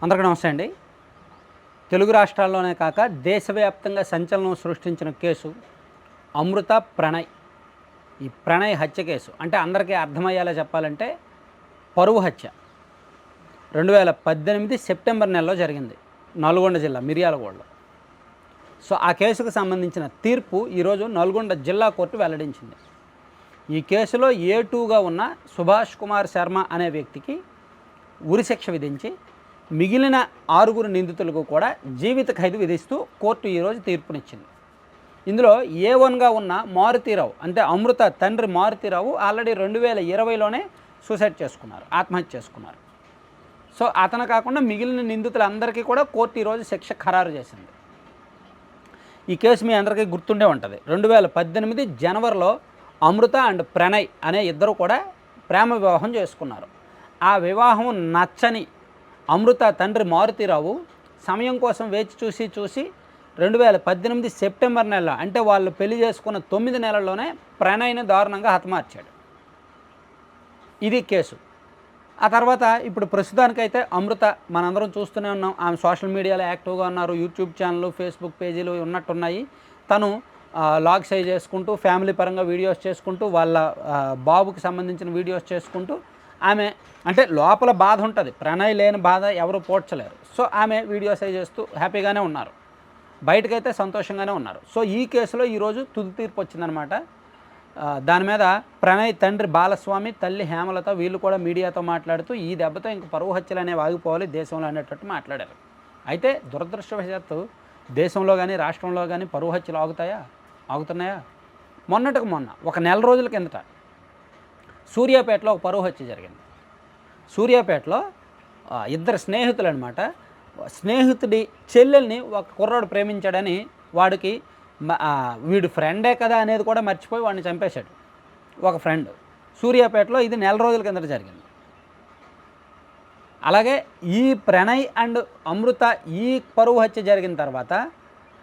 అందరికీ నమస్తే అండి. తెలుగు రాష్ట్రాల్లోనే కాక దేశవ్యాప్తంగా సంచలనం సృష్టించిన కేసు అమృత ప్రణయ్. ఈ ప్రణయ్ హత్య కేసు అంటే అందరికీ అర్థమయ్యేలా చెప్పాలంటే పరువు హత్య. 2018 సెప్టెంబర్ నెలలో జరిగింది నల్గొండ జిల్లా మిర్యాలగూడలో. సో ఆ కేసుకు సంబంధించిన తీర్పు ఈరోజు నల్గొండ జిల్లా కోర్టు వెల్లడించింది. ఈ కేసులో A2గా ఉన్న సుభాష్ కుమార్ శర్మ అనే వ్యక్తికి ఉరిశిక్ష విధించి మిగిలిన 6 నిందితులకు కూడా జీవిత ఖైదు విధిస్తూ కోర్టు ఈరోజు తీర్పునిచ్చింది. ఇందులో A1గా ఉన్న మారుతీరావు అంటే అమృత తండ్రి మారుతీరావు ఆల్రెడీ 2020లోనే సూసైడ్ చేసుకున్నారు, ఆత్మహత్య చేసుకున్నారు. సో అతను కాకుండా మిగిలిన నిందితులందరికీ కూడా కోర్టు ఈరోజు శిక్ష ఖరారు చేసింది. ఈ కేసు మీ అందరికీ గుర్తుండే ఉంటుంది. 2018 జనవరిలో అమృత అండ్ ప్రణయ్ అనే ఇద్దరు కూడా ప్రేమ వివాహం చేసుకున్నారు. ఆ వివాహం నచ్చని అమృత తండ్రి మారుతీరావు సమయం కోసం వేచి చూసి 2018 సెప్టెంబర్ నెల అంటే వాళ్ళు పెళ్లి చేసుకున్న 9 నెలల్లోనే ప్రణయ్ని దారుణంగా హతమార్చాడు. ఇది కేసు. ఆ తర్వాత ఇప్పుడు ప్రస్తుతానికైతే అమృత మనందరం చూస్తూనే ఉన్నాం. ఆమె సోషల్ మీడియాలో యాక్టివ్గా ఉన్నారు. యూట్యూబ్ ఛానల్, ఫేస్బుక్ పేజీలు ఉన్నట్టున్నాయి. తను లాగ్స్ అయి చేసుకుంటూ ఫ్యామిలీ పరంగా వీడియోస్ చేసుకుంటూ వాళ్ళ బాబుకి సంబంధించిన వీడియోస్ చేసుకుంటూ ఆమె అంటే లోపల బాధ ఉంటుంది. ప్రణయ్ లేని బాధ ఎవరు పోడ్చలేరు. సో ఆమె వీడియోస్ అయి చేస్తూ హ్యాపీగానే ఉన్నారు, బయటకైతే సంతోషంగానే ఉన్నారు. సో ఈ కేసులో ఈరోజు తుది తీర్పు వచ్చిందనమాట. దాని మీద ప్రణయ్ తండ్రి బాలస్వామి, తల్లి హేమలత వీళ్ళు కూడా మీడియాతో మాట్లాడుతూ ఈ దెబ్బతో ఇంక పరువు హత్యలు అనేవి ఆగిపోవాలి దేశంలో అనేటట్టు మాట్లాడారు. అయితే దురదృష్టవశాత్తు దేశంలో కానీ రాష్ట్రంలో కానీ పరువు హత్యలు ఆగుతున్నాయా? మొన్నటికి మొన్న ఒక నెల రోజుల కిందట సూర్యాపేటలో ఒక పరువు హత్య జరిగింది. సూర్యాపేటలో ఇద్దరు స్నేహితులు అనమాట. స్నేహితుడి చెల్లెల్ని ఒక కుర్రాడు ప్రేమించాడని వాడికి వీడు ఫ్రెండే కదా అనేది కూడా మర్చిపోయి వాడిని చంపేశాడు ఒక ఫ్రెండ్. సూర్యాపేటలో ఇది నెల రోజుల కిందట జరిగింది. అలాగే ఈ ప్రణయ్ అండ్ అమృత ఈ పరువు హత్య జరిగిన తర్వాత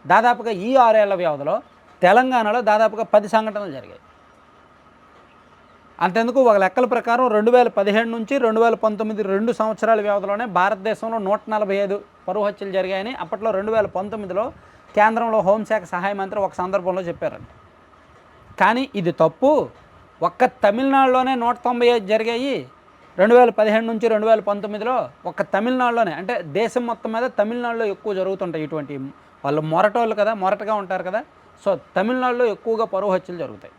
దాదాపుగా ఈ 6 ఏళ్ల వ్యవధిలో తెలంగాణలో దాదాపుగా 10 సంఘటనలు జరిగాయి. అంతెందుకు ఒక లెక్కల ప్రకారం 2017 నుంచి 2019 2 సంవత్సరాల వ్యవధిలోనే భారతదేశంలో 145 పరువు హత్యలు జరిగాయని అప్పట్లో 2019లో కేంద్రంలో హోంశాఖ సహాయ మంత్రి ఒక సందర్భంలో చెప్పారంట. కానీ ఇది తప్పు. ఒక్క తమిళనాడులోనే 195 జరిగాయి 2017 నుంచి 2019లో. ఒక్క తమిళనాడులోనే అంటే దేశం మొత్తం మీద తమిళనాడులో ఎక్కువ జరుగుతుంటాయి ఇటువంటి. వాళ్ళు మొరటోళ్ళు కదా, మొరటగా ఉంటారు కదా. సో తమిళనాడులో ఎక్కువగా పరువు హత్యలు జరుగుతాయి.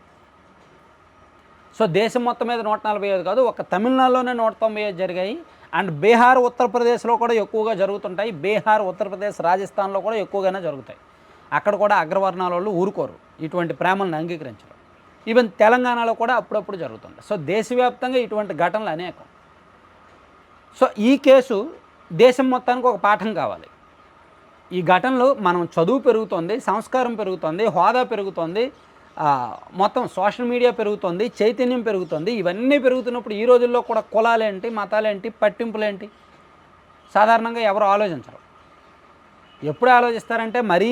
సో దేశం మొత్తం మీద 145 కాదు, ఒక తమిళనాడులోనే 195 జరిగాయి. అండ్ బీహార్, ఉత్తరప్రదేశ్లో కూడా ఎక్కువగా జరుగుతుంటాయి. బీహార్, ఉత్తరప్రదేశ్, రాజస్థాన్లో కూడా ఎక్కువగానే జరుగుతాయి. అక్కడ కూడా అగ్రవర్ణాల వాళ్ళు ఊరుకోరు, ఇటువంటి ప్రేమలను అంగీకరించరు. ఈవెన్ తెలంగాణలో కూడా అప్పుడప్పుడు జరుగుతుంది. సో దేశవ్యాప్తంగా ఇటువంటి ఘటనలు అనేకం. సో ఈ కేసు దేశం మొత్తానికి ఒక పాఠం కావాలి. ఈ ఘటనలు మనం చదువు పెరుగుతోంది, సంస్కారం పెరుగుతోంది, హోదా పెరుగుతోంది, మొత్తం సోషల్ మీడియా పెరుగుతుంది, చైతన్యం పెరుగుతుంది. ఇవన్నీ పెరుగుతున్నప్పుడు ఈ రోజుల్లో కూడా కులాలేంటి, మతాలేంటి, పట్టింపులేంటి సాధారణంగా ఎవరు ఆలోచించరు. ఎప్పుడు ఆలోచిస్తారంటే మరీ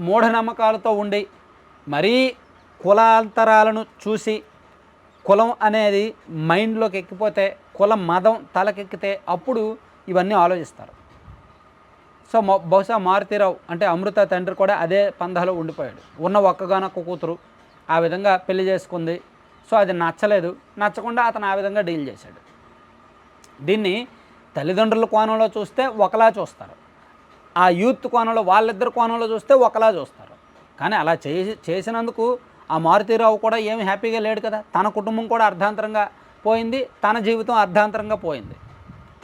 మూఢనమ్మకాలతో ఉండి, మరీ కులాంతరాలను చూసి, కులం అనేది మైండ్లోకి ఎక్కిపోతే, కులం మదం తలకెక్కితే అప్పుడు ఇవన్నీ ఆలోచిస్తారు. సో బహుశా మారుతీరావు అంటే అమృత తండ్రి కూడా అదే పందాలో ఉండిపోయాడు. ఉన్న ఒక్కగానొక్క కూతురు ఆ విధంగా పెళ్లి చేసుకుంది. సో అది నచ్చకుండా అతను ఆ విధంగా డీల్ చేశాడు. దీన్ని తల్లిదండ్రుల కోణంలో చూస్తే ఒకలా చూస్తారు, ఆ యూత్ కోణంలో వాళ్ళిద్దరు కోణంలో చూస్తే ఒకలా చూస్తారు. కానీ అలా చేసినందుకు ఆ మారుతీరావు కూడా ఏమి హ్యాపీగా లేడు కదా. తన కుటుంబం కూడా అర్ధాంతరంగా పోయింది, తన జీవితం అర్ధాంతరంగా పోయింది,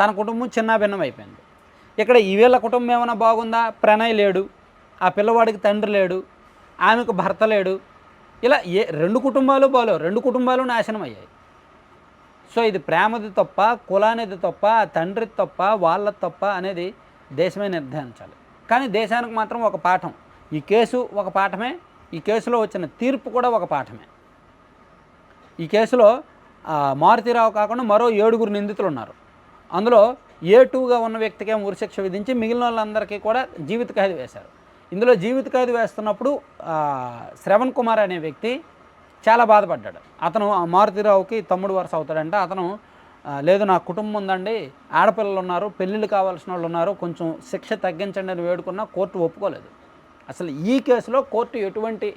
తన కుటుంబం చిన్నాభిన్నం అయిపోయింది. ఇక్కడ ఈ వీళ్ళ కుటుంబం ఏమైనా బాగుందా? ప్రణయ్ లేడు, ఆ పిల్లవాడికి తండ్రి లేడు, ఆమెకు భర్త లేడు. ఇలా 2 కుటుంబాలు బాలేవు, 2 కుటుంబాలు నాశనం అయ్యాయి. సో ఇది ప్రేమది తప్ప, కులానిది తప్ప, తండ్రిది తప్ప, వాళ్ళ తప్ప అనేది దేశమే నిర్ధారించాలి. కానీ దేశానికి మాత్రం ఒక పాఠం. ఈ కేసు ఒక పాఠమే, ఈ కేసులో వచ్చిన తీర్పు కూడా ఒక పాఠమే. ఈ కేసులో మారుతీరావు కాకుండా మరో 7 నిందితులు ఉన్నారు. అందులో A2గా ఉన్న వ్యక్తికి ఉరిశిక్ష విధించి మిగిలిన వాళ్ళందరికీ కూడా జీవిత ఖైదు వేశారు. ఇందులో జీవిత ఖైదు వేస్తున్నప్పుడు శ్రవణ్ కుమార్ అనే వ్యక్తి చాలా బాధపడ్డాడు. అతను మారుతీరావుకి తమ్ముడు వరుస అవుతాడంట. అతను లేదు నా కుటుంబం ఉందండి, ఆడపిల్లలు ఉన్నారు, పెళ్ళిళ్ళు కావాల్సిన వాళ్ళు ఉన్నారు, కొంచెం శిక్ష తగ్గించండి అని వేడుకున్నా కోర్టు ఒప్పుకోలేదు. అసలు ఈ కేసులో కోర్టు ఎటువంటి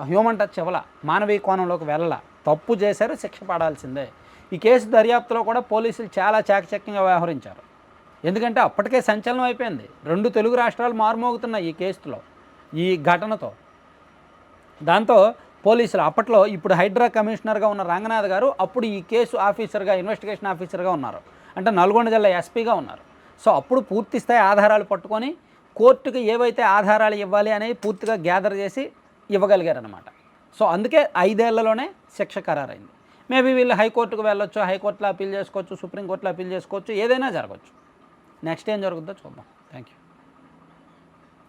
హ్యూమన్ టచ్ ఇవ్వాల, మానవీయ కోణంలోకి వెళ్ళాల. తప్పు చేశారు, శిక్ష పడాల్సిందే. ఈ కేసు దర్యాప్తులో కూడా పోలీసులు చాలా చాకచక్యంగా వ్యవహరించారు. ఎందుకంటే అప్పటికే సంచలనం అయిపోయింది. 2 తెలుగు రాష్ట్రాలు మారుమోగుతున్నాయి ఈ కేసులో, ఈ ఘటనతో. దాంతో పోలీసులు అప్పట్లో ఇప్పుడు హైడ్రా కమిషనర్గా ఉన్న రంగనాథ్ గారు అప్పుడు ఈ కేసు ఆఫీసర్గా, ఇన్వెస్టిగేషన్ ఆఫీసర్గా ఉన్నారు. అంటే నల్గొండ జిల్లా ఎస్పీగా ఉన్నారు. సో అప్పుడు పూర్తి స్థాయి ఆధారాలు పట్టుకొని కోర్టుకు ఏవైతే ఆధారాలు ఇవ్వాలి అనేవి పూర్తిగా గ్యాదర్ చేసి ఇవ్వగలిగారనమాట. సో అందుకే 5 ఏళ్లలోనే శిక్ష ఖరారైంది. మేబీ వీళ్ళు హైకోర్టుకు వెళ్ళొచ్చు, హైకోర్టులో అప్పీల్ చేసుకోవచ్చు, సుప్రీంకోర్టులో అప్పీల్ చేసుకోవచ్చు, ఏదైనా జరగవచ్చు. నెక్స్ట్ ఏం జరుగుతుందో చూద్దాం. Thank you.